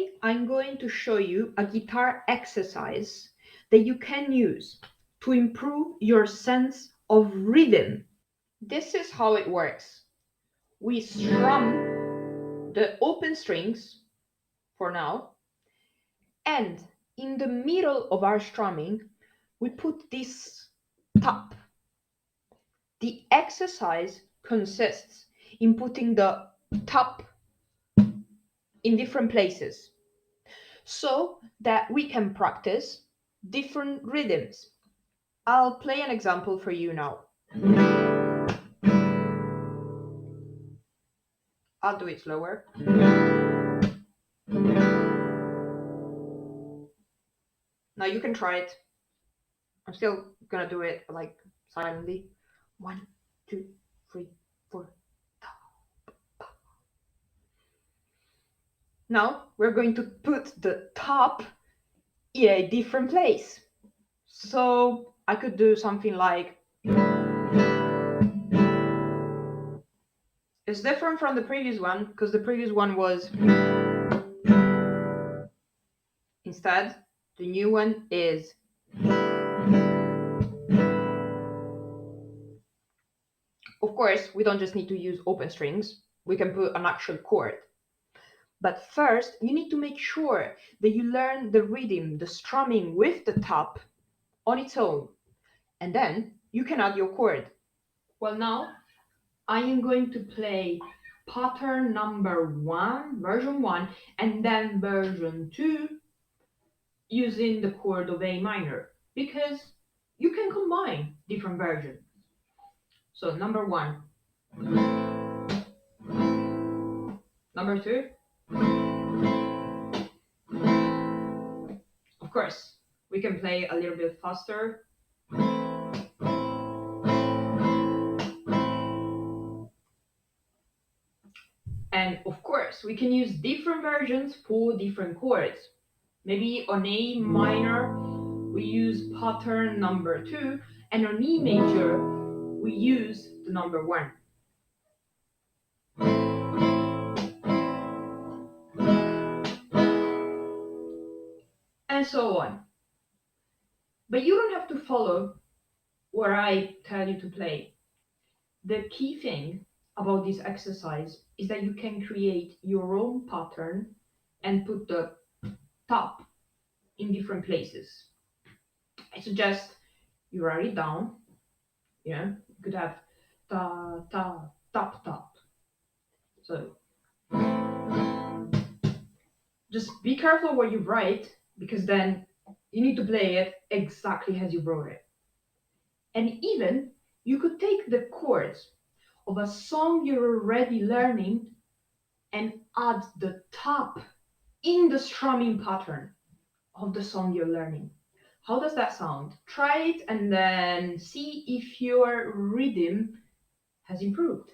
Today, I'm going to show you a guitar exercise that you can use to improve your sense of rhythm. This is how it works. We strum the open strings for now, and in the middle of our strumming, we put this tap. The exercise consists in putting the tap in different places so that we can practice different rhythms. I'll play an example for you now. I'll do it slower. Now you can try it. I'm still gonna do it like silently. 1, 2, 3, 4. Now we're going to put the top in a different place. So I could do something like, it's different from the previous one because the previous one was, instead the new one is. Of course, we don't just need to use open strings, we can put an actual chord. But first, you need to make sure that you learn the rhythm, the strumming with the top on its own. And then you can add your chord. Well, now I am going to play pattern number 1, version 1, and then version 2 using the chord of A minor, because you can combine different versions. So number 1, number 2. Of course, we can play a little bit faster. And of course, we can use different versions for different chords. Maybe on A minor, we use pattern number 2, and on E major, we use the number 1. And so on. But you don't have to follow what I tell you to play. The key thing about this exercise is that you can create your own pattern and put the top in different places. I suggest you write it down. You could have ta ta top top. So just be careful what you write, because then you need to play it exactly as you wrote it. And even you could take the chords of a song you're already learning and add the top in the strumming pattern of the song you're learning. How does that sound? Try it and then see if your rhythm has improved.